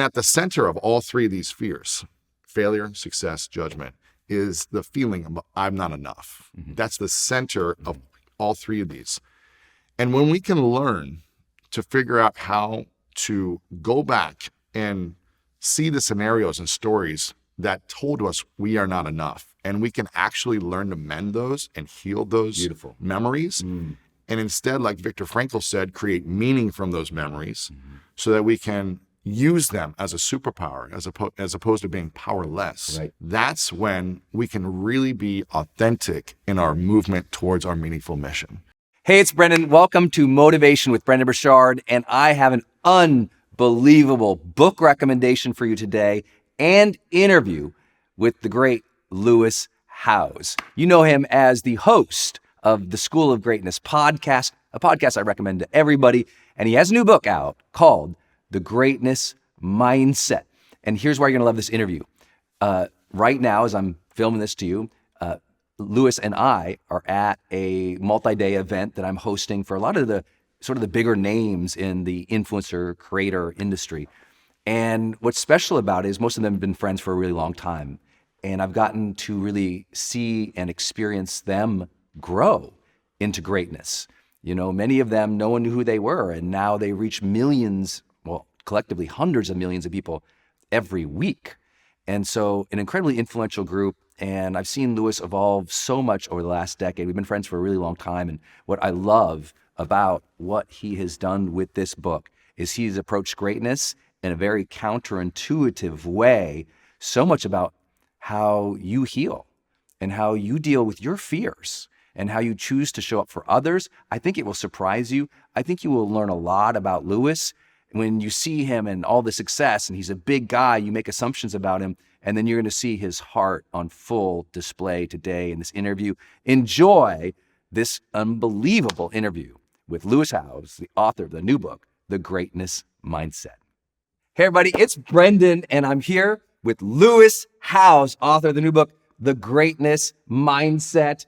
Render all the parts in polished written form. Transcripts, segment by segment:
And at the center of all three of these fears, failure, success, judgment, is the feeling of I'm not enough. That's the center of all three of these. And when we can learn to figure out how to go back and see the scenarios and stories that told us we are not enough, and we can actually learn to mend those and heal those memories, and instead, like Viktor Frankl said, create meaning from those memories so that we can use them as a superpower as opposed to being powerless. Right. That's when we can really be authentic in our movement towards our meaningful mission. Hey, it's Brendon. Welcome to Motivation with Brendon Burchard, and I have an unbelievable book recommendation for you today and interview with the great Lewis Howes. You know him as the host of the School of Greatness podcast, a podcast I recommend to everybody, and he has a new book out called The Greatness Mindset. And here's why you're gonna love this interview. Right now, as I'm filming this to you, Lewis and I are at a multi-day event that I'm hosting for a lot of the sort of the bigger names in the influencer creator industry. And what's special about it is most of them have been friends for a really long time. And I've gotten to really see and experience them grow into greatness. You know, many of them, no one knew who they were, and now they reach millions, well, collectively hundreds of millions of people every week. And so an incredibly influential group. And I've seen Lewis evolve so much over the last decade. We've been friends for a really long time. And what I love about what he has done with this book is he's approached greatness in a very counterintuitive way, so much about how you heal and how you deal with your fears and how you choose to show up for others. I think it will surprise you. I think you will learn a lot about Lewis when you see him and all the success, and he's a big guy, you make assumptions about him, and then you're going to see his heart on full display today in this interview. Enjoy this unbelievable interview with Lewis Howes, the author of the new book, The Greatness Mindset. Hey everybody, it's Brendon, and I'm here with Lewis Howes, author of the new book, The Greatness Mindset.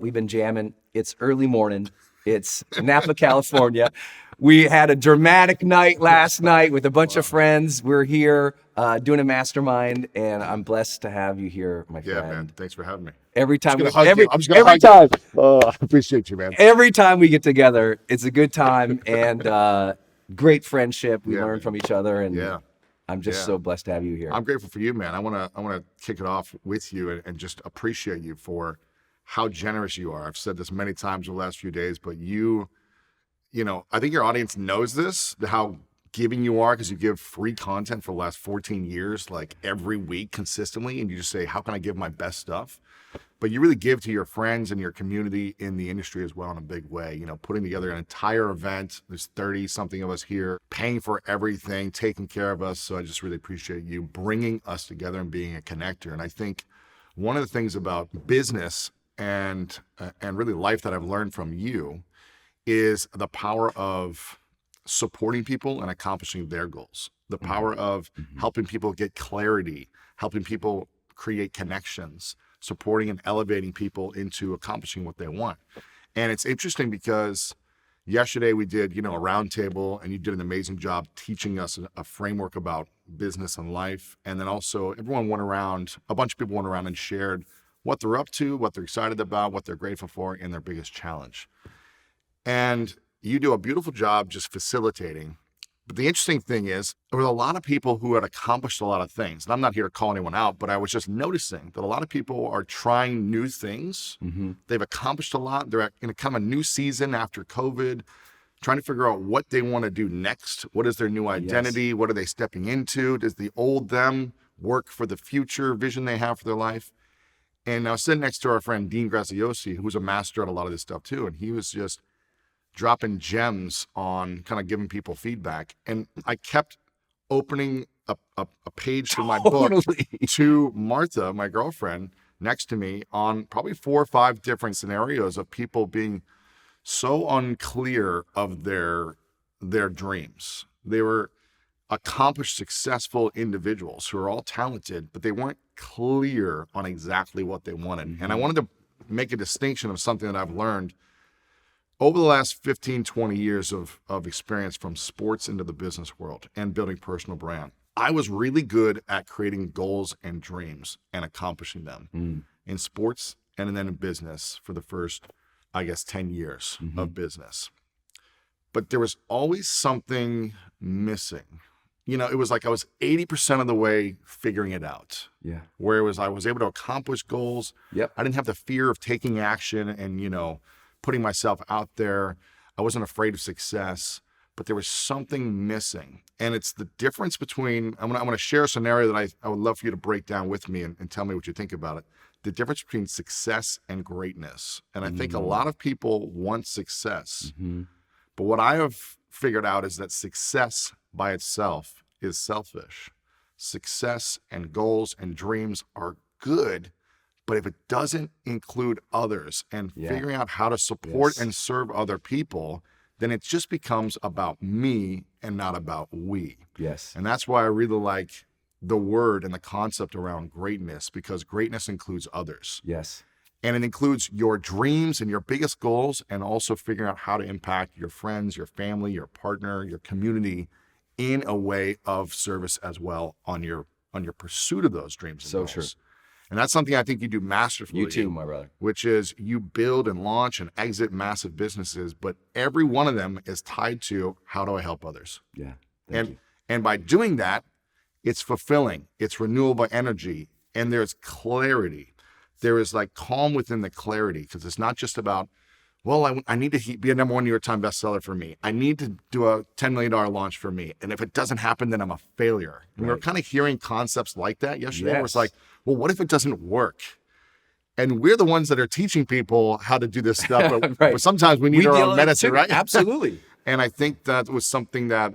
We've been jamming. It's early morning. It's Napa, California. We had a dramatic night last night with a bunch of friends. We're here doing a mastermind, and I'm blessed to have you here, my friend. Yeah, man. Thanks for having me. Every time, Oh, I appreciate you, man. Every time we get together, it's a good time and great friendship. We learn from each other, and I'm just so blessed to have you here. I'm grateful for you, man. I wanna kick it off with you and just appreciate you for how generous you are. I've said this many times over the last few days, but you know, I think your audience knows this, how giving you are, because you give free content for the last 14 years, like every week consistently, and you just say, how can I give my best stuff? But you really give to your friends and your community in the industry as well in a big way, you know, putting together an entire event. There's 30 something of us here, paying for everything, taking care of us. So I just really appreciate you bringing us together and being a connector. And I think one of the things about business and really life that I've learned from you is the power of supporting people and accomplishing their goals, the power of helping people get clarity, helping people create connections, supporting and elevating people into accomplishing what they want. And it's interesting because yesterday we did, you know, a roundtable, and you did an amazing job teaching us a framework about business and life. And then also a bunch of people went around and shared what they're up to, what they're excited about, what they're grateful for, and their biggest challenge. And you do a beautiful job just facilitating. But the interesting thing is, there were a lot of people who had accomplished a lot of things. And I'm not here to call anyone out, but I was just noticing that a lot of people are trying new things. They've accomplished a lot. They're in a kind of new season after COVID, trying to figure out what they want to do next. What is their new identity? What are they stepping into? Does the old them work for the future vision they have for their life? And I was sitting next to our friend Dean Graziosi, who's a master at a lot of this stuff too. And he was just dropping gems on kind of giving people feedback. And I kept opening a page from my book to Martha, my girlfriend, next to me on probably 4 or 5 different scenarios of people being so unclear of their dreams. They were accomplished, successful individuals who are all talented, but they weren't clear on exactly what they wanted. And I wanted to make a distinction of something that I've learned over the last 15, 20 years of experience from sports into the business world and building personal brand. I was really good at creating goals and dreams and accomplishing them in sports and then in business for the first, I guess, 10 years of business. But there was always something missing. It was like I was 80% of the way figuring it out. Yeah. Where I was able to accomplish goals. Yep. I didn't have the fear of taking action and, putting myself out there. I wasn't afraid of success, but there was something missing. And it's the difference between, I'm going to share a scenario that I would love for you to break down with me and tell me what you think about it. The difference between success and greatness. And I think a lot of people want success. But what I have figured out is that success by itself is selfish. Success and goals and dreams are good, but if it doesn't include others and figuring out how to support and serve other people, then it just becomes about me and not about we. Yes. And that's why I really like the word and the concept around greatness, because greatness includes others. Yes. And it includes your dreams and your biggest goals, and also figuring out how to impact your friends, your family, your partner, your community in a way of service as well on your pursuit of those dreams and goals. True. And that's something I think you do masterfully. You too, my brother. Which is you build and launch and exit massive businesses, but every one of them is tied to how do I help others? Yeah. And by doing that, it's fulfilling, it's renewable energy, and there's clarity. There is like calm within the clarity, because it's not just about, well, I need to be a #1 New York Times bestseller for me. I need to do a $10 million launch for me. And if it doesn't happen, then I'm a failure. And we were kind of hearing concepts like that yesterday. Where it's like, well, what if it doesn't work? And we're the ones that are teaching people how to do this stuff. But, but sometimes we need our own medicine, right? Absolutely. And I think that was something that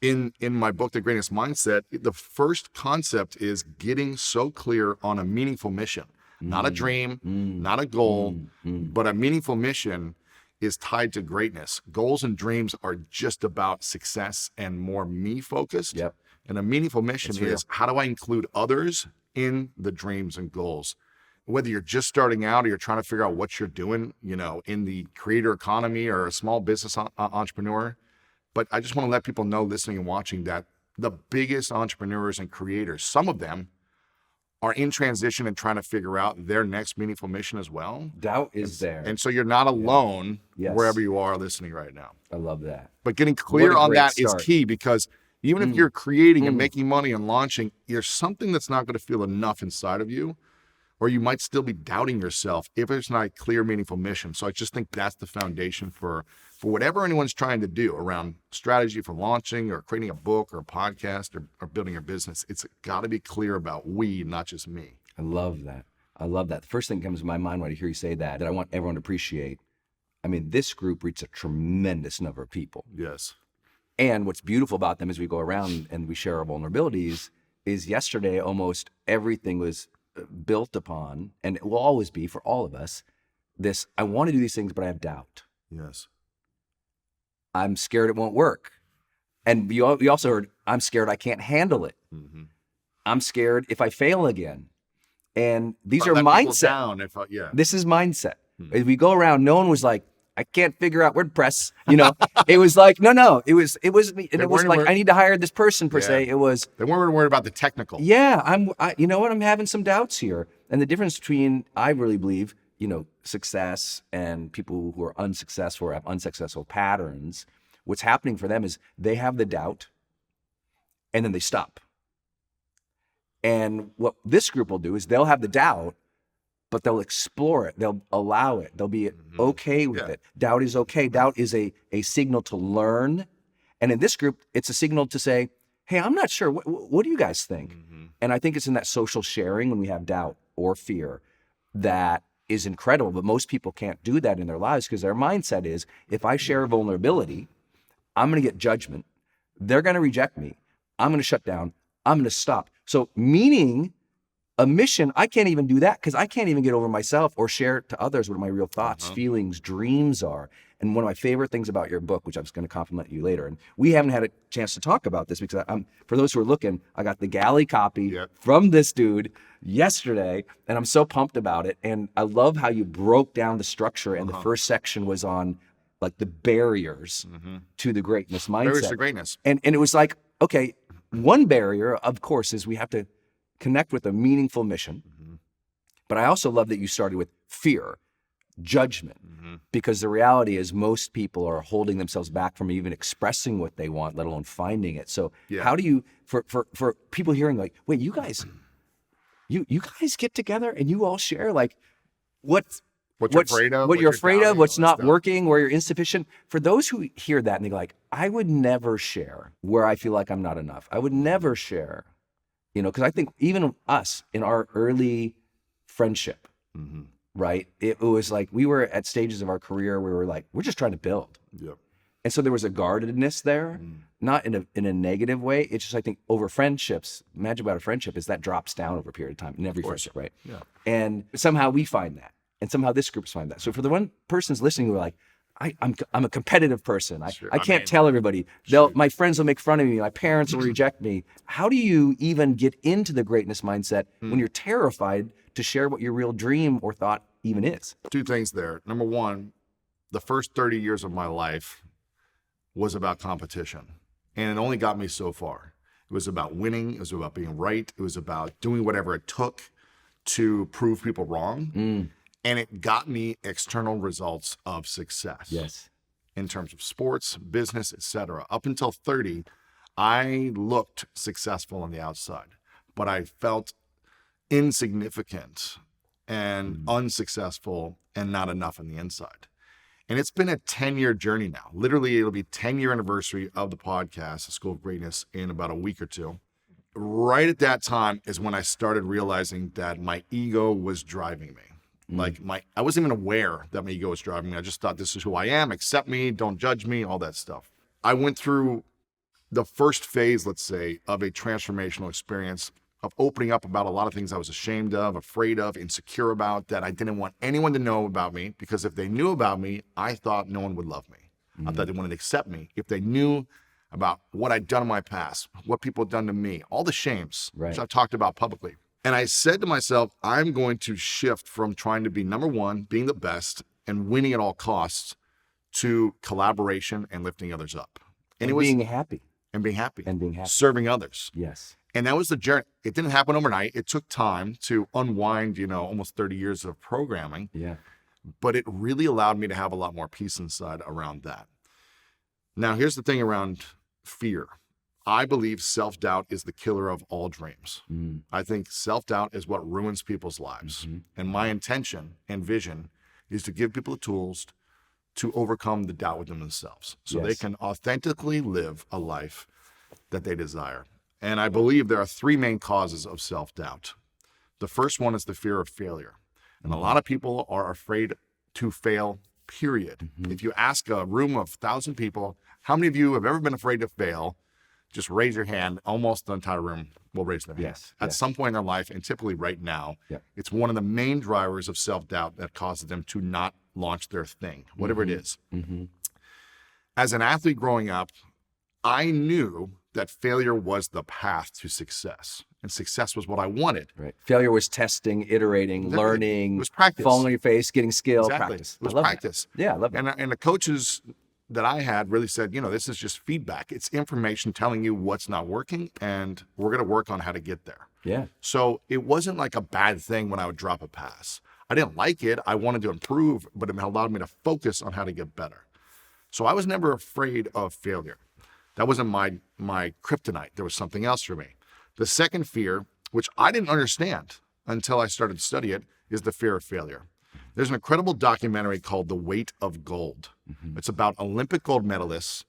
in my book, The Greatest Mindset, the first concept is getting so clear on a meaningful mission. Not a dream, not a goal, but a meaningful mission is tied to greatness. Goals and dreams are just about success and more me focused. Yep. And a meaningful mission is how do I include others in the dreams and goals? Whether you're just starting out or you're trying to figure out what you're doing, in the creator economy or a small business entrepreneur. But I just want to let people know, listening and watching, that the biggest entrepreneurs and creators, some of them, are in transition and trying to figure out their next meaningful mission as well. Doubt is there. And so you're not alone wherever you are listening right now. I love that. But getting clear on that is start. key, because even if you're creating and making money and launching, there's something that's not going to feel enough inside of you, or you might still be doubting yourself if there's not a clear, meaningful mission. So I just think that's the foundation for whatever anyone's trying to do around strategy for launching or creating a book or a podcast or building your business. It's got to be clear about we, not just me. I love that. The first thing that comes to my mind when I hear you say that I want everyone to appreciate. I mean, this group reaches a tremendous number of people. Yes. And what's beautiful about them as we go around and we share our vulnerabilities is yesterday almost everything was built upon, and it will always be for all of us, this, I want to do these things, but I have doubt. Yes. I'm scared it won't work. And we also heard, I'm scared I can't handle it. I'm scared if I fail again. And these are mindset. This is mindset. As we go around, no one was like, I can't figure out WordPress. It was like, no. It was me. And it was like, I need to hire this person per se. It was. They weren't worried about the technical. Yeah. You know what? I'm having some doubts here. And the difference between, I really believe, success and people who are unsuccessful or have unsuccessful patterns, what's happening for them is they have the doubt and then they stop. And what this group will do is they'll have the doubt, but they'll explore it. They'll allow it. They'll be okay with it. Doubt is okay. Doubt is a signal to learn. And in this group, it's a signal to say, hey, I'm not sure. What do you guys think? And I think it's in that social sharing when we have doubt or fear that is incredible. But most people can't do that in their lives because their mindset is, if I share vulnerability, I'm going to get judgment. They're going to reject me. I'm going to shut down. I'm going to stop. So meaning a mission, I can't even do that because I can't even get over myself or share to others what my real thoughts, feelings, dreams are. And one of my favorite things about your book, which I'm just going to compliment you later, and we haven't had a chance to talk about this because for those who are looking, I got the galley copy from this dude yesterday, and I'm so pumped about it. And I love how you broke down the structure, and the first section was on like the barriers to the greatness mindset. Barriers to greatness. And it was like, okay, one barrier, of course, is we have to connect with a meaningful mission. But I also love that you started with fear, judgment, because the reality is most people are holding themselves back from even expressing what they want, let alone finding it. So how do you, for people hearing like, wait, you guys get together and you all share like what you're afraid of, what's not working, where you're insufficient. For those who hear that and they're like, I would never share where I feel like I'm not enough. I would never share, because I think even us in our early friendship, right? It was like we were at stages of our career where we were like, we're just trying to build. Yep. And so there was a guardedness there, not in a negative way. It's just, I think, over friendships, magic about a friendship is that drops down over a period of time in every friendship, right? Yeah. And somehow we find that. And somehow this group's find that. So for the one person's listening who are like, I'm a competitive person. I can't tell everybody. My friends will make fun of me. My parents will reject me. How do you even get into the greatness mindset when you're terrified to share what your real dream or thought even is? Two things there. Number one, the first 30 years of my life was about competition, and it only got me so far. It was about winning. It was about being right. It was about doing whatever it took to prove people wrong. And it got me external results of success. Yes. In terms of sports, business, etc. Up until 30, I looked successful on the outside, but I felt insignificant and unsuccessful and not enough on the inside. And it's been a 10-year journey now. Literally, it'll be 10-year anniversary of the podcast, The School of Greatness, in about a week or two. Right at that time is when I started realizing that my ego was driving me. I wasn't even aware that my ego was driving me. I just thought, this is who I am, accept me, don't judge me, all that stuff. I went through the first phase, let's say, of a transformational experience of opening up about a lot of things I was ashamed of, afraid of, insecure about, that I didn't want anyone to know about me, because if they knew about me, I thought no one would love me. I thought they wouldn't accept me. If they knew about what I'd done in my past, what people had done to me, all the shames, which I've talked about publicly. And I said to myself, I'm going to shift from trying to be number one, being the best, and winning at all costs, to collaboration and lifting others up. And being happy. Serving others. Yes. And that was the journey. It didn't happen overnight. It took time to unwind, almost 30 years of programming. Yeah. But it really allowed me to have a lot more peace inside around that. Now, here's the thing around fear. I believe self-doubt is the killer of all dreams. I think self-doubt is what ruins people's lives. And my intention and vision is to give people the tools to overcome the doubt within themselves, so they can authentically live a life that they desire. And I believe there are three main causes of self-doubt. The first one is the fear of failure. And a lot of people are afraid to fail, period. If you ask a room of 1,000 people, how many of you have ever been afraid to fail? Just raise your hand. Almost the entire room will raise their hand. At some point in their life, and typically right now, it's one of the main drivers of self-doubt that causes them to not launch their thing, whatever it is. As an athlete growing up, I knew that failure was the path to success, and success was what I wanted. Right. Failure was testing, iterating, learning. It was practice. Falling on your face, getting skill, practice. It was practice. Yeah, I love it. And the coaches that I had really said, this is just feedback. It's information telling you what's not working, and we're going to work on how to get there. Yeah. So it wasn't like a bad thing when I would drop a pass. I didn't like it. I wanted to improve, but it allowed me to focus on how to get better. So I was never afraid of failure. That wasn't my kryptonite. There was something else for me. The second fear, which I didn't understand until I started to study it, is the fear of failure. There's an incredible documentary called The Weight of Gold. It's about Olympic gold medalists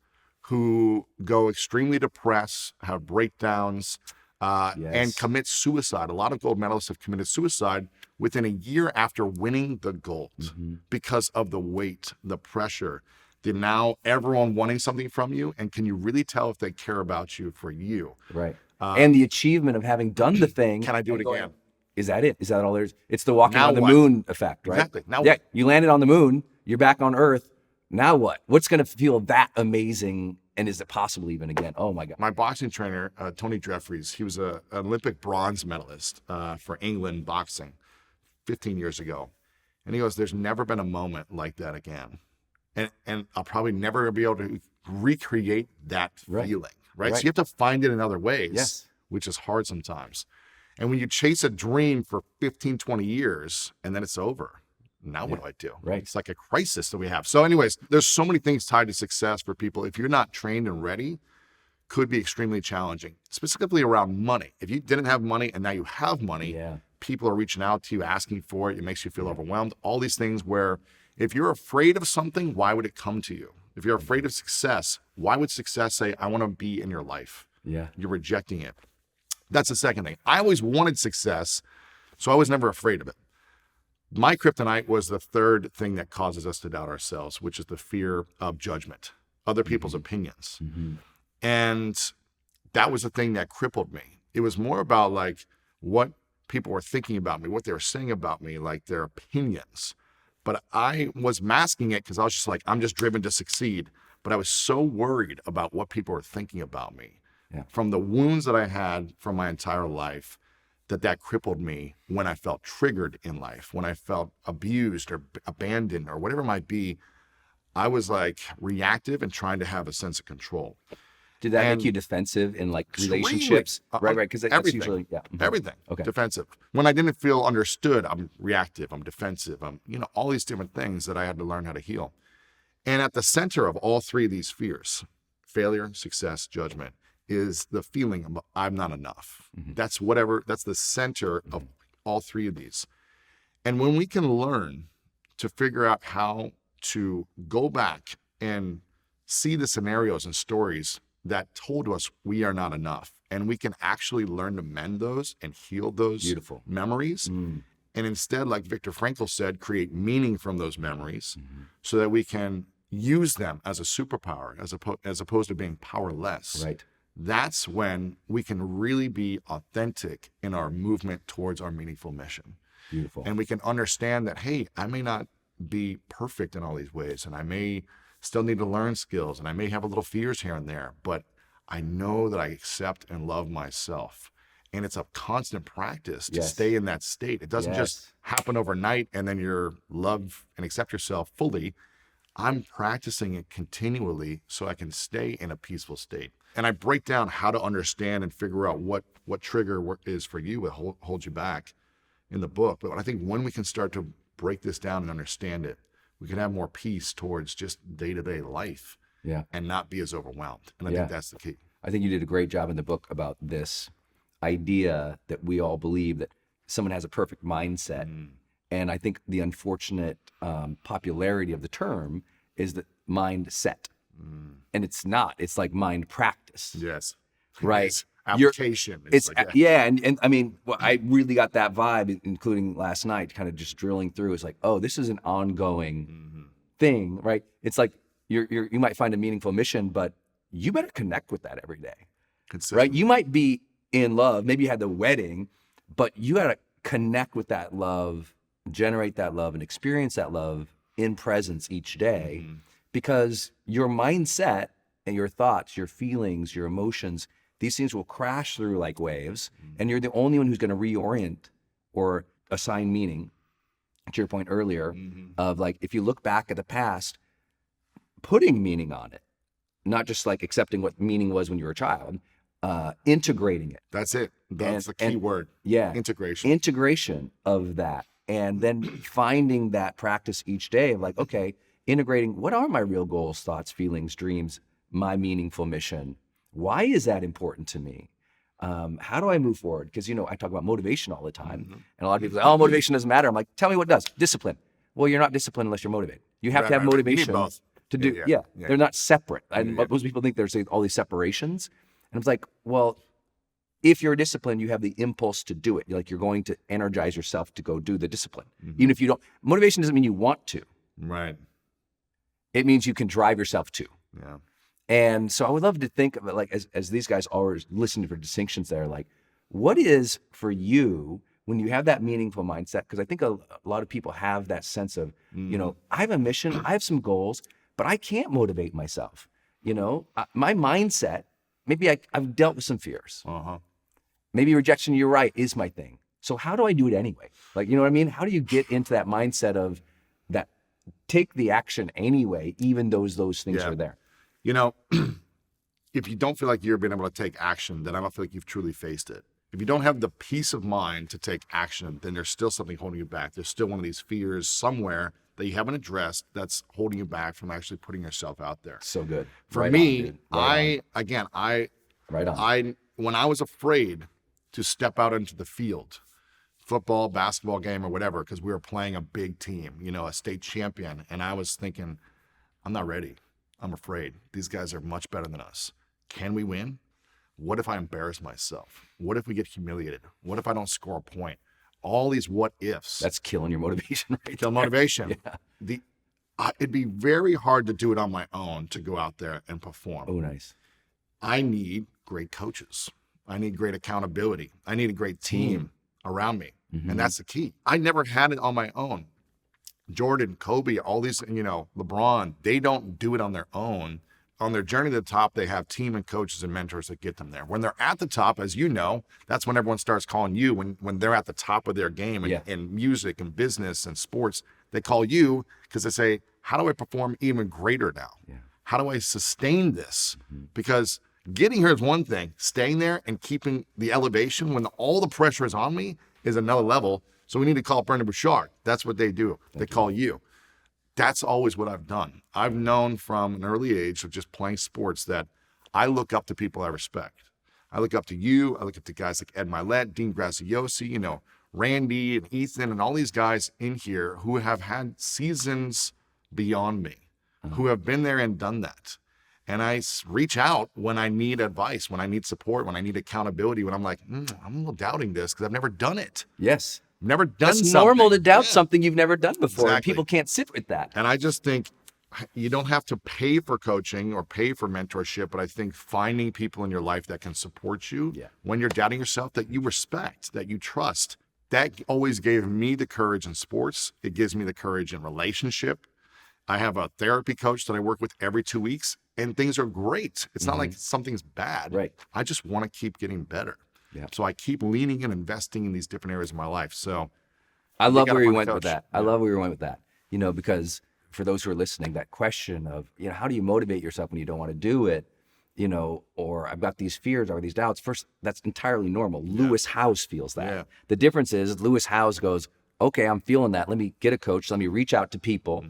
who go extremely depressed, have breakdowns, and commit suicide. A lot of gold medalists have committed suicide within a year after winning the gold because of the weight, the pressure, the now everyone wanting something from you, and can you really tell if they care about you for you? Right. And the achievement of having done the thing. Can I do it again? Is that it? Is that all there is? It's the walking on the moon effect, right? Exactly. Now what? You landed on the moon, you're back on Earth. Now what? What's going to feel that amazing? And is it possible even again? Oh my God. My boxing trainer, Tony Jeffries, he was an Olympic bronze medalist for England boxing 15 years ago. And he goes, there's never been a moment like that again. And I'll probably never be able to recreate that feeling. right? So you have to find it in other ways, Yes. which is hard sometimes. And when you chase a dream for 15, 20 years and then it's over, now what do I do? Right. It's like a crisis that we have. So anyways, there's so many things tied to success for people. If you're not trained and ready, could be extremely challenging, specifically around money. If you didn't have money and now you have money, people are reaching out to you, asking for it. It makes you feel overwhelmed. All these things where if you're afraid of something, why would it come to you? If you're afraid of success, why would success say, I want to be in your life? Yeah. You're rejecting it. That's the second thing. I always wanted success, so I was never afraid of it. My kryptonite was the third thing that causes us to doubt ourselves, which is the fear of judgment, other people's opinions. And that was the thing that crippled me. It was more about like what people were thinking about me, what they were saying about me, like their opinions. But I was masking it because I was just like, I'm just driven to succeed. But I was so worried about what people were thinking about me from the wounds that I had from my entire life, that crippled me when I felt triggered in life, when I felt abused or abandoned or whatever it might be. I was like reactive and trying to have a sense of control. Did that make you defensive in like relationships? Right. Because that's usually, everything. Defensive. When I didn't feel understood, I'm reactive, I'm defensive, I'm, all these different things that I had to learn how to heal. And at the center of all three of these fears, failure, success, judgment, is the feeling of I'm not enough. That's the center of all three of these. And when we can learn to figure out how to go back and see the scenarios and stories that told us we are not enough, and we can actually learn to mend those and heal those memories, and instead, like Viktor Frankl said, create meaning from those memories so that we can use them as a superpower as opposed to being powerless. Right. That's when we can really be authentic in our movement towards our meaningful mission. Beautiful. And we can understand that, hey, I may not be perfect in all these ways, and I may still need to learn skills, and I may have a little fears here and there, but I know that I accept and love myself. And it's a constant practice to stay in that state. It doesn't just happen overnight and then you're love and accept yourself fully. I'm practicing it continually so I can stay in a peaceful state. And I break down how to understand and figure out what trigger is for you, what holds you back in the book. But I think when we can start to break this down and understand it, we can have more peace towards just day-to-day life and not be as overwhelmed. And I think that's the key. I think you did a great job in the book about this idea that we all believe that someone has a perfect mindset. And I think the unfortunate popularity of the term is that mindset. And it's not. It's like mind practice. Yes. Right. It's application. And I mean, I really got that vibe, including last night, kind of just drilling through. It's like, oh, this is an ongoing thing, right? It's like you might find a meaningful mission, but you better connect with that every day, right? You might be in love, maybe you had the wedding, but you got to connect with that love, generate that love, and experience that love in presence each day, because your mindset and your thoughts, your feelings, your emotions, these things will crash through like waves, and you're the only one who's going to reorient or assign meaning. To your point earlier of like, if you look back at the past, putting meaning on it, not just like accepting what meaning was when you were a child, integrating it. That's it. That's the key word. Integration. Integration of that. And then finding that practice each day of like, okay, integrating what are my real goals, thoughts, feelings, dreams, my meaningful mission. Why is that important to me? How do I move forward? Because, I talk about motivation all the time. And a lot of people say, oh, motivation doesn't matter. I'm like, tell me what does. Discipline. Well, you're not disciplined unless you're motivated. You have to have motivation to do. They're not separate. Most people think there's all these separations. And it's like, well, if you're disciplined, you have the impulse to do it. You're going to energize yourself to go do the discipline. Even if you don't, motivation doesn't mean you want to. Right. It means you can drive yourself to. Yeah. And so I would love to think of it like, as these guys always listen for distinctions there, like, what is for you when you have that meaningful mindset? Because I think a lot of people have that sense of, I have a mission, I have some goals, but I can't motivate myself. My mindset, maybe I've dealt with some fears. Maybe rejection, you're right, is my thing. So how do I do it anyway? Like, you know what I mean? How do you get into that mindset of that, take the action anyway, even though those things are there? if you don't feel like you're being able to take action, then I don't feel like you've truly faced it. If you don't have the peace of mind to take action, then there's still something holding you back. There's still one of these fears somewhere that you haven't addressed that's holding you back from actually putting yourself out there. So good. For Right me, on, dude. Right on. When I was afraid to step out into the field, football, basketball game or whatever, because we were playing a big team, a state champion, and I was thinking, I'm not ready. I'm afraid. These guys are much better than us. Can we win? What if I embarrass myself? What if we get humiliated? What if I don't score a point? All these what ifs. That's killing your motivation. Right? Kill motivation. Yeah. It'd be very hard to do it on my own to go out there and perform. Oh, nice. I need great coaches. I need great accountability. I need a great team around me. Mm-hmm. And that's the key. I never had it on my own. Jordan, Kobe, all these, LeBron, they don't do it on their own. On their journey to the top, they have team and coaches and mentors that get them there. When they're at the top, as you know, that's when everyone starts calling you. When they're at the top of their game in music and business and sports, they call you because they say, how do I perform even greater now? Yeah. How do I sustain this? Mm-hmm. Because getting here is one thing. Staying there and keeping the elevation when all the pressure is on me is another level. So we need to call Brendon Burchard. That's what they do. They call you. That's always what I've done. I've known from an early age of just playing sports that I look up to people I respect. I look up to you. I look up to guys like Ed Milet, Dean Graziosi, Randy and Ethan and all these guys in here who have had seasons beyond me, who have been there and done that. And I reach out when I need advice, when I need support, when I need accountability, when I'm like, I'm a little doubting this because I've never done it. Yes. Never done That's something. normal to doubt something you've never done before. Exactly. And people can't sit with that. And I just think you don't have to pay for coaching or pay for mentorship, but I think finding people in your life that can support you when you're doubting yourself, that you respect, that you trust, that always gave me the courage in sports. It gives me the courage in relationship. I have a therapy coach that I work with every 2 weeks, and things are great. It's not like something's bad. Right. I just want to keep getting better. Yeah. So I keep leaning and investing in these different areas of my life. So I love where you went with that. I love where you went with that. Because for those who are listening, that question of, how do you motivate yourself when you don't want to do it? Or I've got these fears or these doubts. First, that's entirely normal. Lewis Howes feels that. Yeah. The difference is Lewis Howes goes, okay, I'm feeling that. Let me get a coach. Let me reach out to people.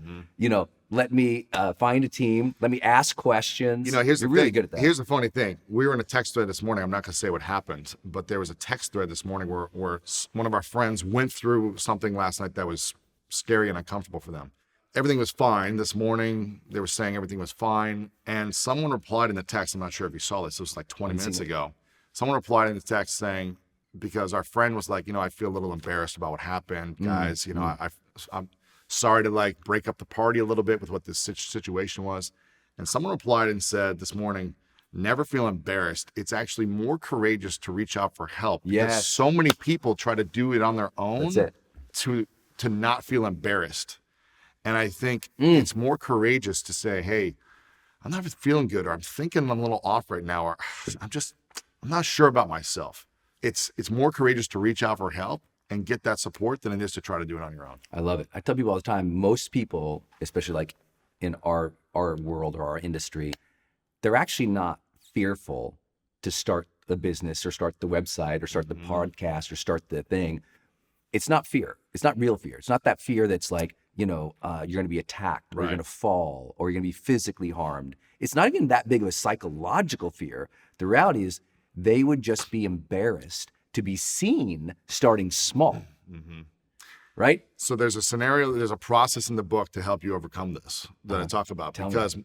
Let me find a team. Let me ask questions. Here's You're the really thing. good at that. Here's the funny thing. We were in a text thread this morning. I'm not going to say what happened, but there was a text thread this morning where one of our friends went through something last night that was scary and uncomfortable for them. Everything was fine. This morning, they were saying everything was fine. And someone replied in the text. I'm not sure if you saw this. It was like 20 minutes ago. Someone replied in the text saying, because our friend was like, I feel a little embarrassed about what happened. Guys, I'm sorry to break up the party a little bit with what this situation was. And someone replied and said this morning, never feel embarrassed. It's actually more courageous to reach out for help. Yes. Because so many people try to do it on their own. That's it. To not feel embarrassed. And I think it's more courageous to say, hey, I'm not feeling good, or I'm thinking I'm a little off right now, or I'm not sure about myself. It's more courageous to reach out for help and get that support than it is to try to do it on your own. I love it. I tell people all the time, most people, especially in our world or our industry, they're actually not fearful to start the business or start the website or start the podcast or start the thing. It's not fear. It's not real fear. It's not that fear that's like, you're going to be attacked or you're going to fall or you're going to be physically harmed. It's not even that big of a psychological fear. The reality is they would just be embarrassed to be seen starting small. Right? So there's a process in the book to help you overcome this that I talk about. Because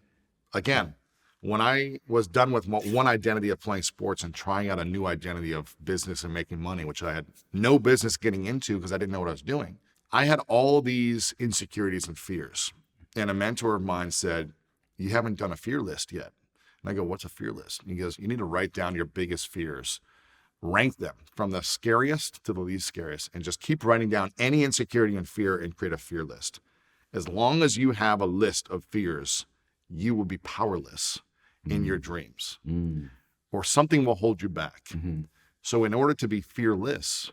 again, when I was done with one identity of playing sports and trying out a new identity of business and making money, which I had no business getting into because I didn't know what I was doing, I had all these insecurities and fears. And a mentor of mine said, you haven't done a fear list yet. And I go, what's a fear list? And he goes, you need to write down your biggest fears, rank them from the scariest to the least scariest, and just keep writing down any insecurity and fear and create a fear list. As long as you have a list of fears, you will be powerless in your dreams, or something will hold you back. So in order to be fearless,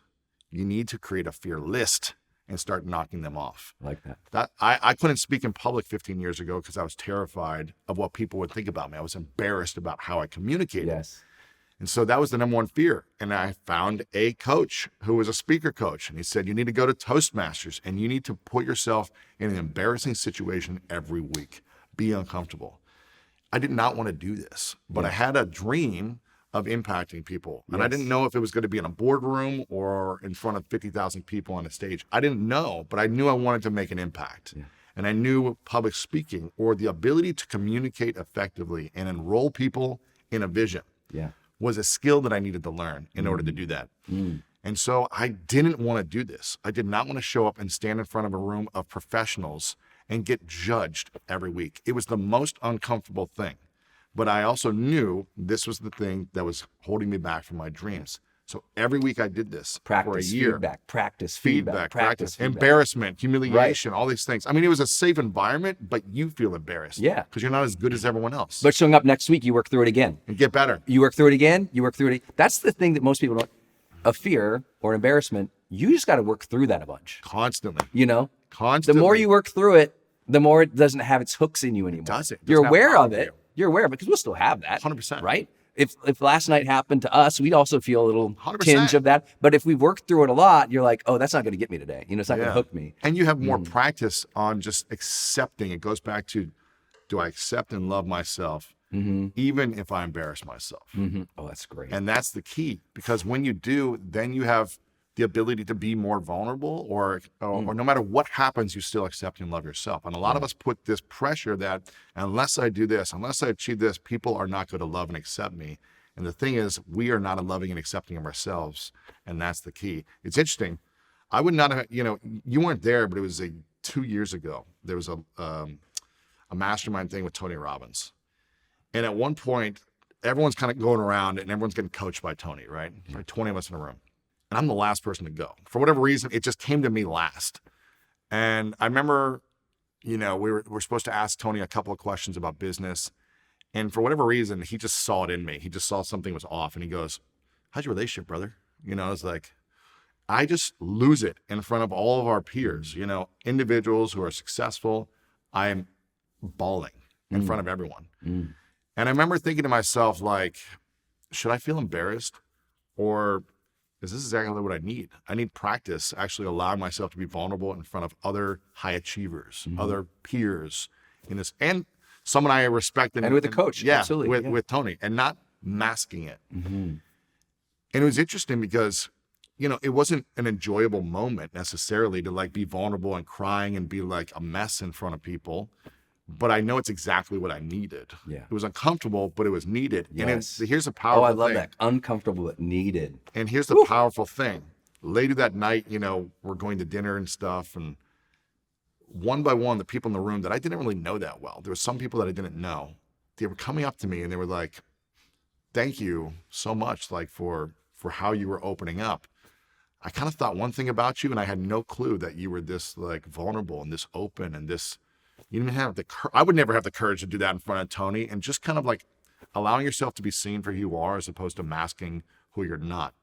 you need to create a fear list and start knocking them off. I like that. That I couldn't speak in public 15 years ago because I was terrified of what people would think about me. I was embarrassed about how I communicated. Yes. And so that was the number one fear. And I found a coach who was a speaker coach. And he said, you need to go to Toastmasters and you need to put yourself in an embarrassing situation every week. Be uncomfortable. I did not want to do this, but I had a dream of impacting people. And I didn't know if it was going to be in a boardroom or in front of 50,000 people on a stage. I didn't know, but I knew I wanted to make an impact. Yeah. And I knew public speaking, or the ability to communicate effectively and enroll people in a vision, was a skill that I needed to learn in order to do that. And so I didn't want to do this. I did not want to show up and stand in front of a room of professionals and get judged every week. It was the most uncomfortable thing. But I also knew this was the thing that was holding me back from my dreams. So every week I did this for a year. Practice, embarrassment, humiliation, all these things. I mean, it was a safe environment, but you feel embarrassed. Yeah. Because you're not as good as everyone else. But showing up next week, you work through it again. And get better. You work through it again, you work through it. That's the thing that most people don't, a fear or embarrassment, you just got to work through that a bunch. Constantly. The more you work through it, the more it doesn't have its hooks in you anymore. It doesn't. You're aware of it. You're aware of it because we'll still have that. 100%. Right? If last night happened to us, we'd also feel a little 100%. tinge of that. But if we've worked through it a lot, you're like, oh, that's not going to get me today. It's not going to hook me. And you have more practice on just accepting. It goes back to, do I accept and love myself, even if I embarrass myself? Oh, that's great. And that's the key, because when you do, then you have the ability to be more vulnerable, or no matter what happens, you still accept and love yourself. And a lot of us put this pressure that unless I do this, unless I achieve this, people are not going to love and accept me. And the thing is, we are not loving and accepting of ourselves. And that's the key. It's interesting. I would not have, you weren't there, but it was 2 years ago. There was a mastermind thing with Tony Robbins. And at one point, everyone's kind of going around and everyone's getting coached by Tony, right? There's like 20 of us in a room. And I'm the last person to go. For whatever reason, it just came to me last. And I remember, we were supposed to ask Tony a couple of questions about business. And for whatever reason, he just saw it in me. He just saw something was off. And he goes, how's your relationship, brother? I was like, I just lose it in front of all of our peers, individuals who are successful. I am bawling in front of everyone. And I remember thinking to myself, like, should I feel embarrassed? Or is this exactly what I need? I need practice, actually allowing myself to be vulnerable in front of other high achievers, other peers in this, and someone I respect. And with a coach, absolutely. With Tony, and not masking it. And it was interesting because, it wasn't an enjoyable moment necessarily to like be vulnerable and crying and be like a mess in front of people. But I know it's exactly what I needed. Yeah. It was uncomfortable, but it was needed. Yes. And here's a powerful thing. I love that. Uncomfortable, but needed. And here's the powerful thing. Later that night, we're going to dinner and stuff. And one by one, the people in the room that I didn't really know that well, there were some people that I didn't know. They were coming up to me and they were like, thank you so much, like for how you were opening up. I kind of thought one thing about you, and I had no clue that you were this like vulnerable and this open and this. You didn't have I would never have the courage to do that in front of Tony, and just kind of like allowing yourself to be seen for who you are as opposed to masking who you're not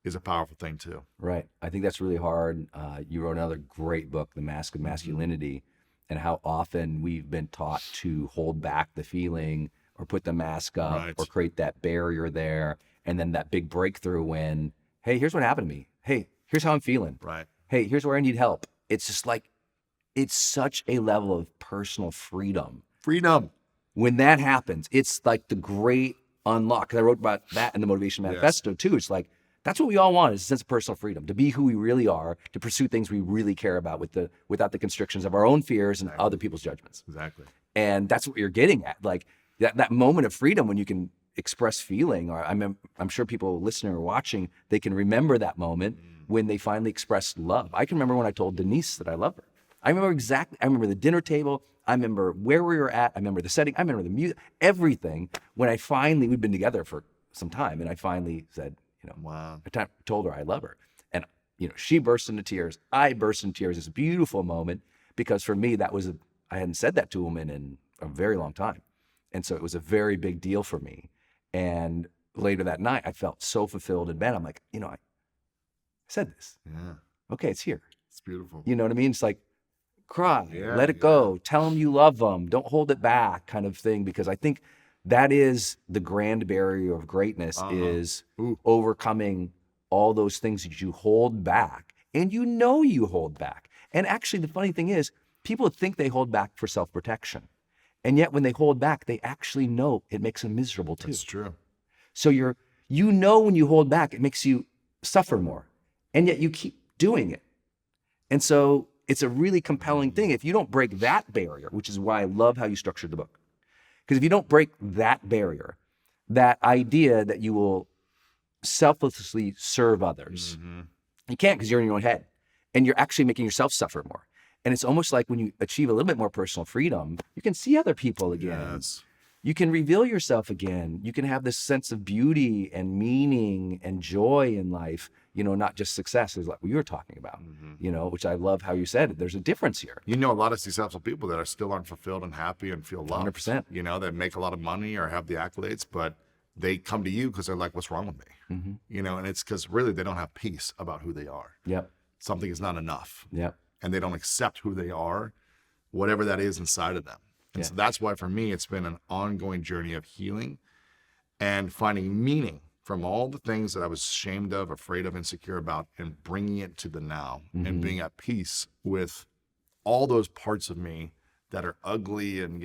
is a powerful thing too. Right. I think that's really hard. You wrote another great book, The Mask of Masculinity, and how often we've been taught to hold back the feeling or put the mask up or create that barrier there. And then that big breakthrough when, hey, here's what happened to me. Hey, here's how I'm feeling. Right. Hey, here's where I need help. It's just like, it's such a level of personal freedom. When that happens, it's like the great unlock. 'Cause I wrote about that in the Motivation Manifesto too. It's like, that's what we all want, is a sense of personal freedom, to be who we really are, to pursue things we really care about without the constrictions of our own fears and other people's judgments. Exactly. And that's what you're getting at. Like that moment of freedom when you can express feeling, or I'm sure people listening or watching, they can remember that moment when they finally expressed love. I can remember when I told Denise that I love her. I remember the dinner table. I remember where we were at. I remember the setting. I remember the music, everything. When we'd been together for some time, and I finally said, wow. I told her I love her. And, she burst into tears. I burst into tears. It's a beautiful moment because for me, I hadn't said that to a woman in a very long time. And so it was a very big deal for me. And later that night, I felt so fulfilled in bed. I'm like, I said this. Yeah. Okay, it's here. It's beautiful. You know what I mean? It's like, cry, Yeah, let it go, tell them you love them, don't hold it back, kind of thing. Because I think that is the grand barrier of greatness, is overcoming all those things that you hold back, and you hold back. And actually, the funny thing is, people think they hold back for self-protection, and yet when they hold back, they actually know it makes them miserable too. That's true. So when you hold back, it makes you suffer more, and yet you keep doing it. And so it's a really compelling thing. If you don't break that barrier, which is why I love how you structured the book, because if you don't break that barrier, that idea that you will selflessly serve others, you can't, because you're in your own head, and you're actually making yourself suffer more. And it's almost like when you achieve a little bit more personal freedom, you can see other people again. Yes. You can reveal yourself again. You can have this sense of beauty and meaning and joy in life, not just success, is like what you were talking about, which I love how you said it. There's a difference here. You know, a lot of successful people that are still unfulfilled and happy and feel loved. 100%. That make a lot of money or have the accolades, but they come to you because they're like, what's wrong with me? And it's because really they don't have peace about who they are. Yep. Something is not enough. Yep. And they don't accept who they are, whatever that is inside of them. And so that's why for me, it's been an ongoing journey of healing and finding meaning from all the things that I was ashamed of, afraid of, insecure about, and bringing it to the now and being at peace with all those parts of me that are ugly and,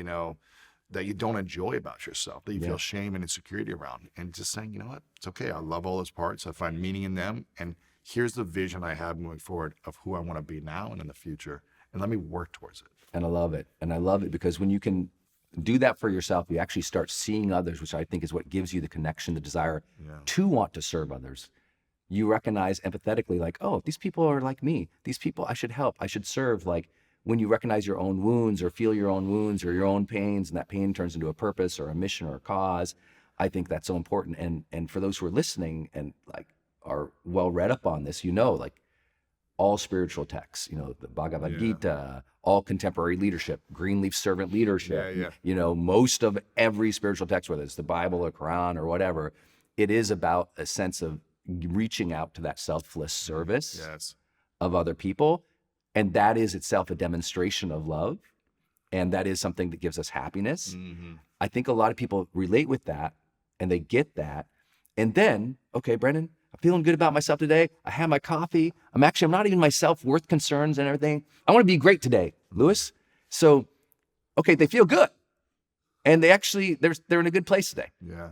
that you don't enjoy about yourself, that you feel shame and insecurity around, and just saying, you know what, it's okay. I love all those parts. I find meaning in them. And here's the vision I have moving forward of who I want to be now and in the future. And let me work towards it. And I love it. And I love it because when you can do that for yourself, you actually start seeing others, which I think is what gives you the connection, the desire to want to serve others. You recognize empathetically, like, oh, these people are like me. These people I should help. I should serve. Like when you recognize your own wounds or feel your own wounds or your own pains, and that pain turns into a purpose or a mission or a cause, I think that's so important. And for those who are listening and like are well read up on this, like all spiritual texts, the Bhagavad Gita, all contemporary leadership, Greenleaf servant leadership, most of every spiritual text, whether it's the Bible or Quran or whatever, it is about a sense of reaching out to that selfless service of other people. And that is itself a demonstration of love. And that is something that gives us happiness. I think a lot of people relate with that and they get that. And then, okay, Brendon, I'm feeling good about myself today. I have my coffee. I'm not even my self-worth concerns and everything. I want to be great today, Lewis. So, okay, they feel good. And they actually, they're in a good place today. Yeah.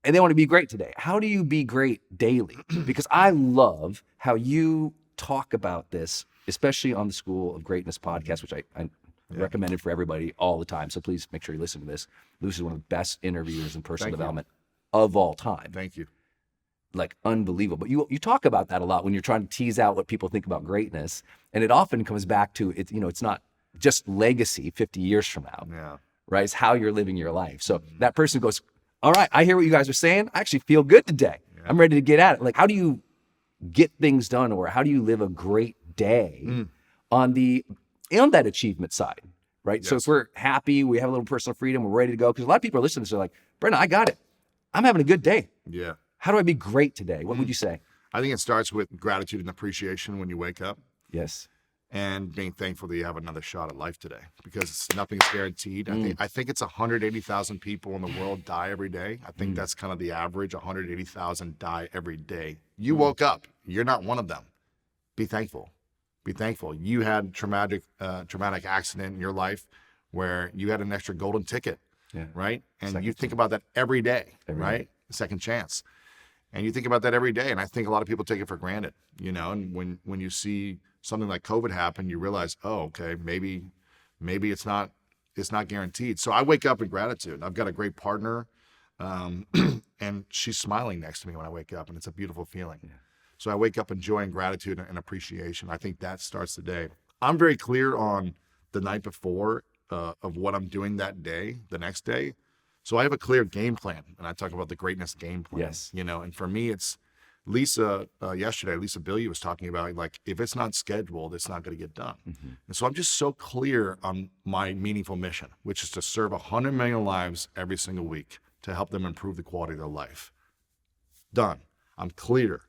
And they want to be great today. How do you be great daily? Because I love how you talk about this, especially on the School of Greatness podcast, which I recommend it for everybody all the time. So please make sure you listen to this. Lewis is one of the best interviewers in personal development of all time. Thank you. Like unbelievable. But you talk about that a lot when you're trying to tease out what people think about greatness. And it often comes back to it, it's not just legacy 50 years from now. Yeah. Right? It's how you're living your life. So that person goes, all right, I hear what you guys are saying. I actually feel good today. Yeah. I'm ready to get at it. Like, how do you get things done, or how do you live a great day on that achievement side? Right. Yes. So if we're happy, we have a little personal freedom, we're ready to go. Because a lot of people are listening to this, they're like, Brendon, I got it. I'm having a good day. Yeah. How do I be great today? What would you say? I think it starts with gratitude and appreciation when you wake up. Yes. And being thankful that you have another shot at life today, because nothing's guaranteed. I think it's 180,000 people in the world die every day. I think that's kind of the average. 180,000 die every day. You woke up. You're not one of them. Be thankful. Be thankful. You had traumatic accident in your life where you had an extra golden ticket, right? And you think about that every day, right? Second chance. And you think about that every day. And I think a lot of people take it for granted, and when you see something like COVID happen, you realize, oh, okay, maybe it's not guaranteed. So I wake up in gratitude. I've got a great partner, and she's smiling next to me when I wake up, and it's a beautiful feeling. Yeah. So I wake up enjoying gratitude and appreciation. I think that starts the day. I'm very clear on the night before of what I'm doing that day, the next day. So I have a clear game plan, and I talk about the greatness game plan. Yes. And for me, it's Lisa, yesterday, Lisa Billieu was talking about, like, if it's not scheduled, it's not going to get done. And so I'm just so clear on my meaningful mission, which is to serve 100 million lives every single week to help them improve the quality of their life. Done. I'm clear.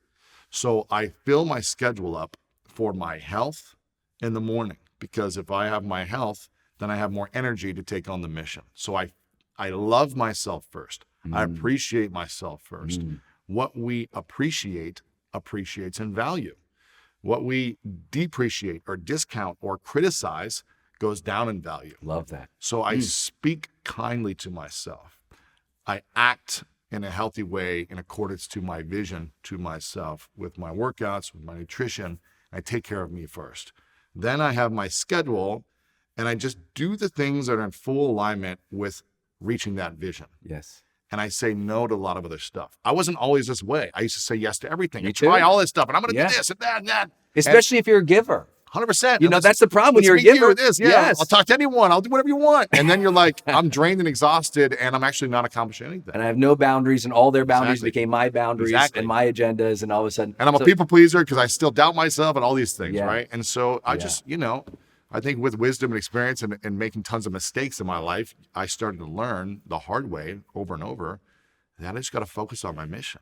So I fill my schedule up for my health, in the morning, because if I have my health, then I have more energy to take on the mission. So I love myself first. I appreciate myself first. What we appreciate appreciates in value. What we depreciate or discount or criticize goes down in value. Love that. So I speak kindly to myself. I act in a healthy way in accordance to my vision to myself with my workouts, with my nutrition. I take care of me first. Then I have my schedule, and I just do the things that are in full alignment with reaching that vision. Yes. And I say no to a lot of other stuff. I wasn't always this way. I used to say yes to everything. Me I try too. all this stuff, and I'm going to Yeah. do this and that and that. Especially if you're a giver. 100%. You know, that's the problem when you're a giver. Yeah, Yes. I'll talk to anyone. I'll do whatever you want. And then you're like, I'm drained and exhausted, and I'm actually not accomplishing anything. And I have no boundaries, and all their boundaries Exactly. became my boundaries Exactly. and my agendas, and all of a sudden. And I'm a people pleaser because I still doubt myself and all these things, Yeah. right? And so I just, I think with wisdom and experience and making tons of mistakes in my life, I started to learn the hard way over and over that I just got to focus on my mission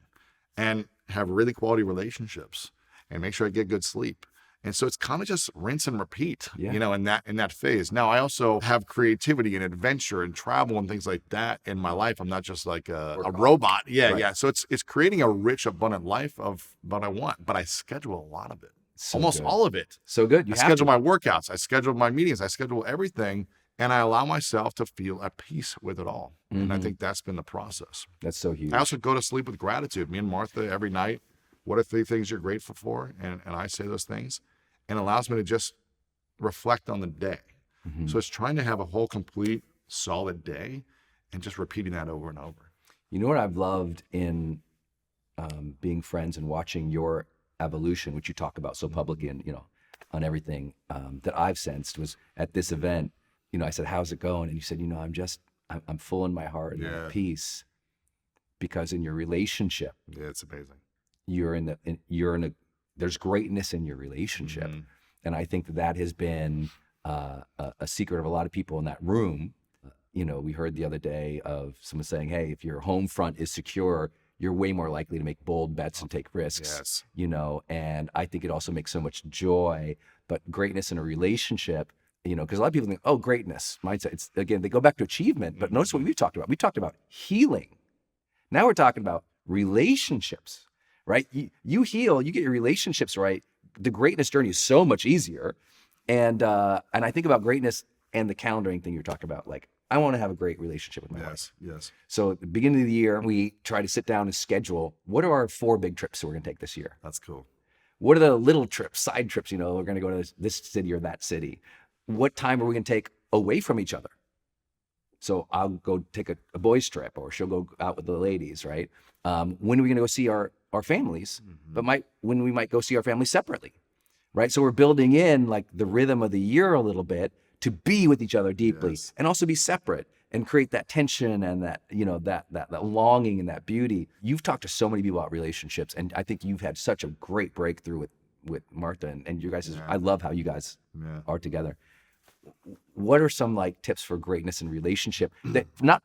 and have really quality relationships and make sure I get good sleep. And so it's kind of just rinse and repeat, in that phase. Now, I also have creativity and adventure and travel and things like that in my life. I'm not just like a robot. Yeah, Right. yeah. So it's creating a rich, abundant life of what I want, but I schedule a lot of it. So Almost good. all of it. So good. I schedule my workouts. I schedule my meetings. I schedule everything. And I allow myself to feel at peace with it all. And I think that's been the process. That's so huge. I also go to sleep with gratitude. Me and Martha every night, what are 3 things you're grateful for? And I say those things. And it allows me to just reflect on the day. So it's trying to have a whole complete solid day and just repeating that over and over. You know what I've loved in being friends and watching your evolution, which you talk about so publicly and, on everything that I've sensed was at this event, I said, how's it going? And you said, I'm full in my heart and at peace because in your relationship, Yeah, it's amazing. there's greatness in your relationship. And I think that has been a secret of a lot of people in that room. We heard the other day of someone saying, hey, if your home front is secure, you're way more likely to make bold bets and take risks, and I think it also makes so much joy, but greatness in a relationship, because a lot of people think, oh, greatness, mindset. It's again, they go back to achievement, but notice what we talked about. We talked about healing. Now we're talking about relationships, right? You heal, you get your relationships right. The greatness journey is so much easier. And I think about greatness and the calendaring thing you're talking about. Like, I want to have a great relationship with my wife. Yes. So at the beginning of the year, we try to sit down and schedule, what are our 4 big trips we're going to take this year? That's cool. What are the little trips, side trips, we're going to go to this city or that city? What time are we going to take away from each other? So I'll go take a boys trip, or she'll go out with the ladies, right? When are we going to go see our families? But when we might go see our families separately, right? So we're building in like the rhythm of the year a little bit to be with each other deeply and also be separate and create that tension and that, that longing and that beauty. You've talked to so many people about relationships, and I think you've had such a great breakthrough with Martha and you guys. I love how you guys are together. What are some like tips for greatness in relationship that not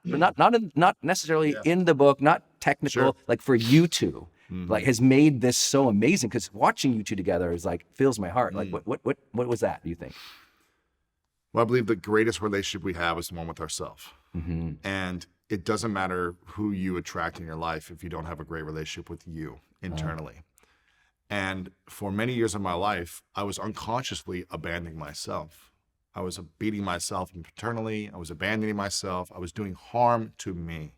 necessarily in the book, not technical, like for you two, like has made this so amazing? Because watching you two together is like fills my heart. Like what was that, do you think? Well, I believe the greatest relationship we have is the one with ourselves. And it doesn't matter who you attract in your life if you don't have a great relationship with you internally. And for many years of my life, I was unconsciously abandoning myself. I was beating myself internally. I was abandoning myself. I was doing harm to me.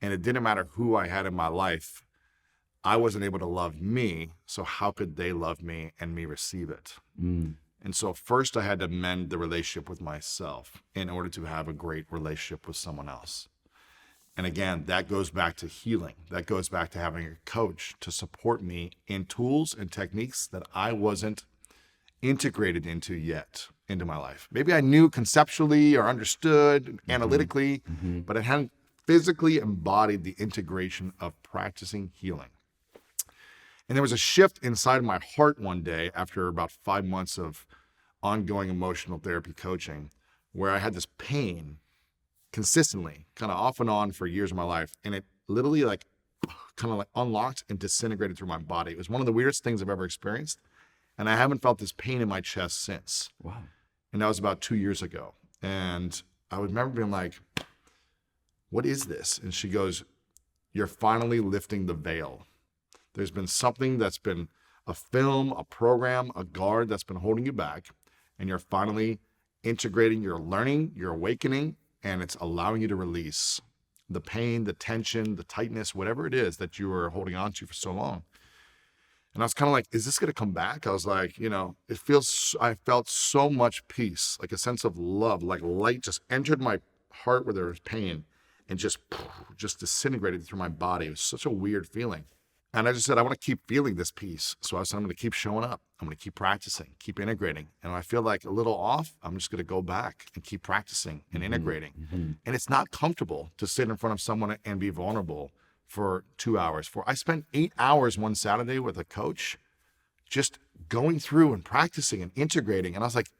And it didn't matter who I had in my life. I wasn't able to love me. So how could they love me and me receive it? And so first I had to mend the relationship with myself in order to have a great relationship with someone else. And again, that goes back to healing. That goes back to having a coach to support me in tools and techniques that I wasn't integrated into yet into my life. Maybe I knew conceptually or understood analytically, but I hadn't physically embodied the integration of practicing healing. And there was a shift inside my heart one day after about 5 months of ongoing emotional therapy coaching, where I had this pain consistently, kind of off and on for years of my life. And it literally like kind of like unlocked and disintegrated through my body. It was one of the weirdest things I've ever experienced. And I haven't felt this pain in my chest since. Wow. And that was about 2 years ago. And I would remember being like, what is this? And she goes, you're finally lifting the veil. There's been something that's been a film, a program, a guard that's been holding you back. And you're finally integrating your learning, your awakening, and it's allowing you to release the pain, the tension, the tightness, whatever it is that you were holding on to for so long. And I was kind of like, is this going to come back? I was like, I felt so much peace, like a sense of love, like light just entered my heart where there was pain and just disintegrated through my body. It was such a weird feeling. And I just said, I want to keep feeling this peace. So I said, I'm going to keep showing up. I'm going to keep practicing, keep integrating. And when I feel like a little off, I'm just going to go back and keep practicing and integrating. Mm-hmm. And it's not comfortable to sit in front of someone and be vulnerable for 2 hours. I spent 8 hours one Saturday with a coach, just going through and practicing and integrating. And I was like,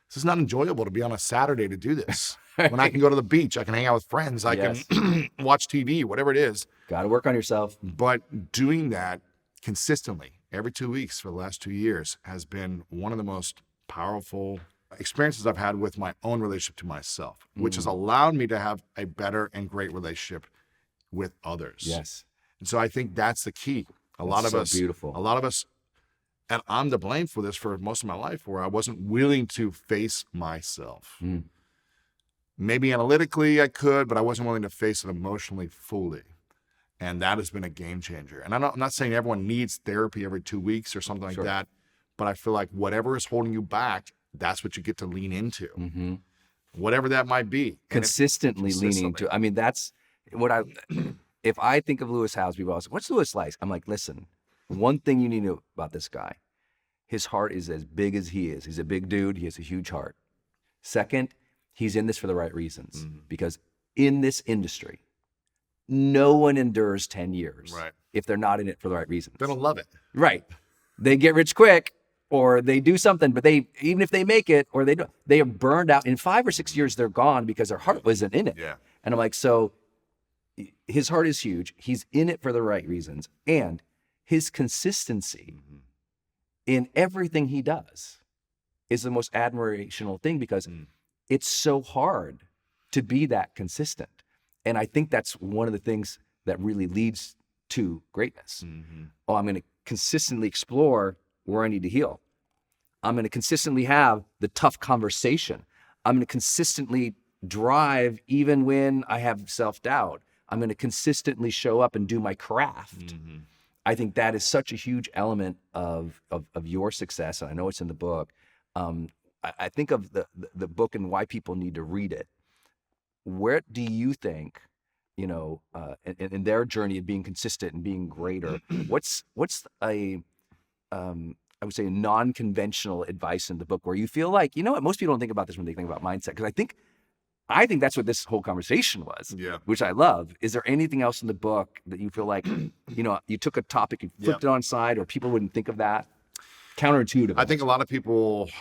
this is not enjoyable to be on a Saturday to do this. When I can go to the beach, I can hang out with friends, I can watch TV, whatever it is. Got to work on yourself. But doing that consistently every 2 weeks for the last 2 years has been one of the most powerful experiences I've had with my own relationship to myself, which has allowed me to have a better and great relationship with others. Yes. And so I think that's the key. A lot of us, and I'm to blame for this for most of my life, where I wasn't willing to face myself. Maybe analytically I could, but I wasn't willing to face it emotionally fully. And that has been a game changer. And I'm not saying everyone needs therapy every 2 weeks or something like that, but I feel like whatever is holding you back, that's what you get to lean into. Mm-hmm. Whatever that might be. Consistently leaning into. I mean, that's what if I think of Lewis Howes, people ask, what's Lewis like? I'm like, listen, one thing you need to know about this guy, his heart is as big as he is. He's a big dude. He has a huge heart. Second, he's in this for the right reasons. Because in this industry, no one endures 10 years if they're not in it for the right reasons. They don't love it. Right. They get rich quick, or they do something, but even if they make it, or they are burned out. In 5 or 6 years, they're gone because their heart wasn't in it. Yeah. And I'm like, so his heart is huge. He's in it for the right reasons. And his consistency in everything he does is the most admirational thing, because it's so hard to be that consistent. And I think that's one of the things that really leads to greatness. Oh, I'm going to consistently explore where I need to heal. I'm going to consistently have the tough conversation. I'm going to consistently drive even when I have self-doubt. I'm going to consistently show up and do my craft. I think that is such a huge element of your success. And I know it's in the book. I think of the book and why people need to read it. Where do you think, in their journey of being consistent and being greater, what's I would say a non-conventional advice in the book where you feel like, what, most people don't think about this when they think about mindset, because I think that's what this whole conversation was, which I love. Is there anything else in the book that you feel like, you took a topic, you flipped it on side, or people wouldn't think of that? Counterintuitive. I think a lot of people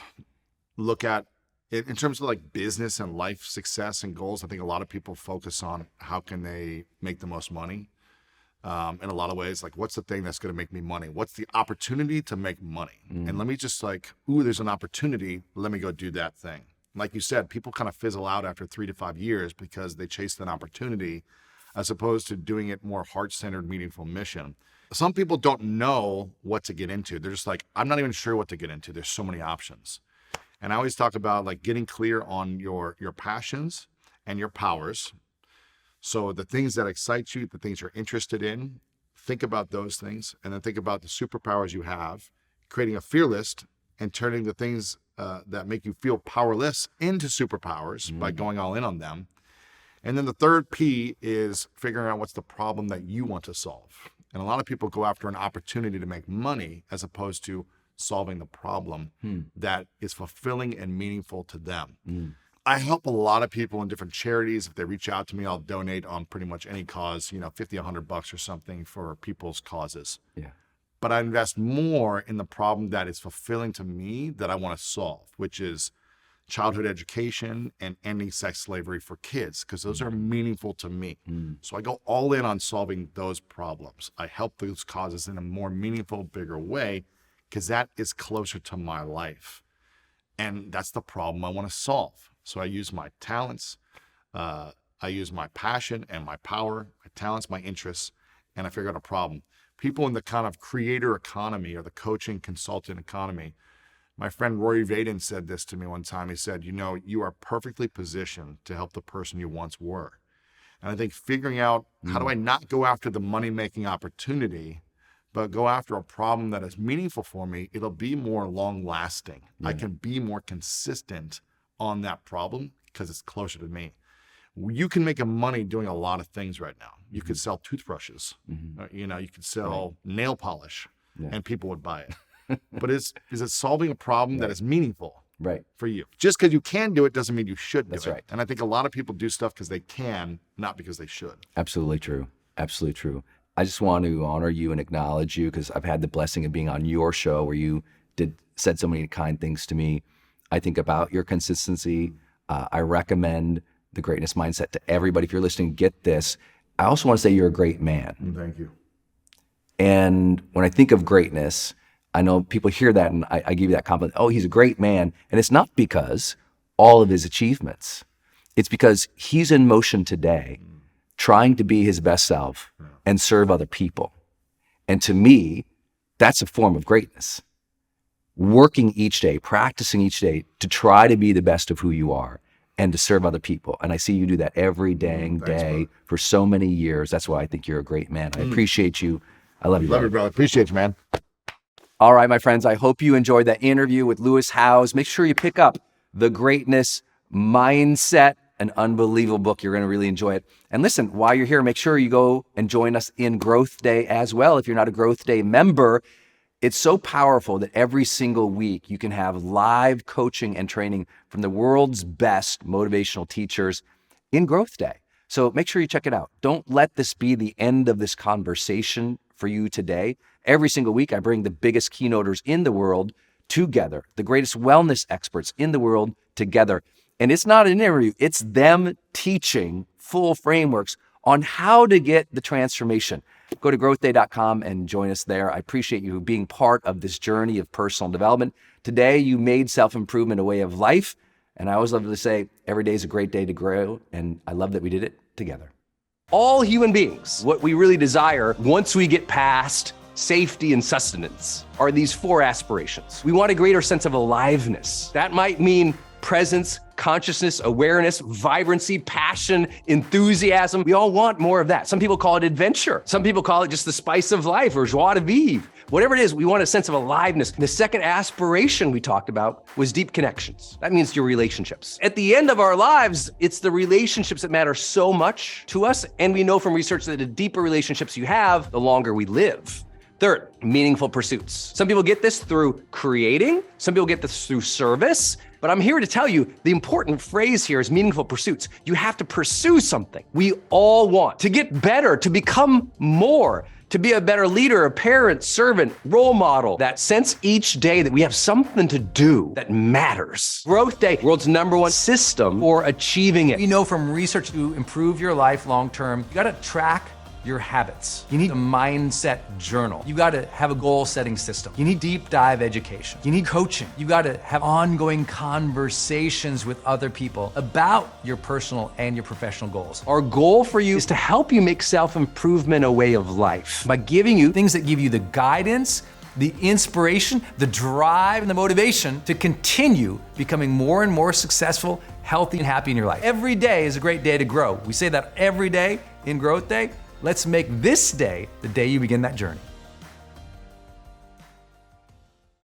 look at it in terms of like business and life success and goals. I think a lot of people focus on how can they make the most money. In a lot of ways, like, what's the thing that's going to make me money? What's the opportunity to make money? And let me just there's an opportunity. Let me go do that thing. Like you said, people kind of fizzle out after 3 to 5 years because they chased an opportunity as opposed to doing it more heart-centered, meaningful mission. Some people don't know what to get into. They're just like, I'm not even sure what to get into. There's so many options. And I always talk about like getting clear on your passions and your powers. So the things that excite you, the things you're interested in, think about those things, and then think about the superpowers you have, creating a fear list and turning the things that make you feel powerless into superpowers by going all in on them. And then the third P is figuring out what's the problem that you want to solve. And a lot of people go after an opportunity to make money as opposed to solving the problem that is fulfilling and meaningful to them. I help a lot of people in different charities. If they reach out to me, I'll donate on pretty much any cause, $50, $100 or something for people's causes. Yeah. But I invest more in the problem that is fulfilling to me that I want to solve, which is childhood education and ending sex slavery for kids, because those are meaningful to me. So I go all in on solving those problems. I help those causes in a more meaningful, bigger way, because that is closer to my life. And that's the problem I want to solve. So I use my talents, I use my passion and my power, my talents, my interests, and I figure out a problem. People in the kind of creator economy or the coaching consultant economy, my friend Rory Vaden said this to me one time. He said, you are perfectly positioned to help the person you once were. And I think figuring out how do I not go after the money-making opportunity, but go after a problem that is meaningful for me, it'll be more long-lasting. I can be more consistent on that problem because it's closer to me. You can make money doing a lot of things right now. You could sell toothbrushes, you could sell nail polish, and people would buy it. But is it solving a problem that is meaningful for you? Just because you can do it doesn't mean you should do it. And I think a lot of people do stuff because they can, not because they should. Absolutely true. Absolutely true. I just want to honor you and acknowledge you because I've had the blessing of being on your show where you said so many kind things to me. I think about your consistency. I recommend the Greatness Mindset to everybody. If you're listening, get this. I also want to say you're a great man. Thank you. And when I think of greatness, I know people hear that and I give you that compliment. Oh, he's a great man. And it's not because all of his achievements. It's because he's in motion today, trying to be his best self and serve other people. And to me, that's a form of greatness. Working each day, practicing each day to try to be the best of who you are and to serve other people. And I see you do that every dang day for so many years. That's why I think you're a great man. I appreciate you. I love you, brother. Love you, brother. Appreciate you, man. All right, my friends, I hope you enjoyed that interview with Lewis Howes. Make sure you pick up The Greatness Mindset, an unbelievable book. You're going to really enjoy it. And listen, while you're here, make sure you go and join us in Growth Day as well. If you're not a Growth Day member, it's so powerful that every single week you can have live coaching and training from the world's best motivational teachers in Growth Day. So make sure you check it out. Don't let this be the end of this conversation for you today. Every single week, I bring the biggest keynoters in the world together, the greatest wellness experts in the world together. And it's not an interview, it's them teaching full frameworks on how to get the transformation. Go to growthday.com and join us there. I appreciate you being part of this journey of personal development. Today, you made self-improvement a way of life. And I always love to say, every day is a great day to grow. And I love that we did it together. All human beings, what we really desire once we get past safety and sustenance are these four aspirations. We want a greater sense of aliveness. That might mean presence, consciousness, awareness, vibrancy, passion, enthusiasm. We all want more of that. Some people call it adventure. Some people call it just the spice of life or joie de vivre. Whatever it is, we want a sense of aliveness. The second aspiration we talked about was deep connections. That means your relationships. At the end of our lives, it's the relationships that matter so much to us. And we know from research that the deeper relationships you have, the longer we live. Third, meaningful pursuits. Some people get this through creating. Some people get this through service. But I'm here to tell you, the important phrase here is meaningful pursuits. You have to pursue something. We all want to get better, to become more, to be a better leader, a parent, servant, role model. That sense each day that we have something to do that matters. Growth Day, world's #1 system for achieving it. We know from research to improve your life long term, you gotta track your habits. You need a mindset journal. You gotta have a goal setting system. You need deep dive education. You need coaching. You gotta have ongoing conversations with other people about your personal and your professional goals. Our goal for you is to help you make self-improvement a way of life by giving you Things that give you the guidance, the inspiration, the drive, and the motivation to continue becoming more and more successful, healthy, and happy in your life. Every day is a great day to grow. We say that every day in Growth Day. Let's make this day the day you begin that journey.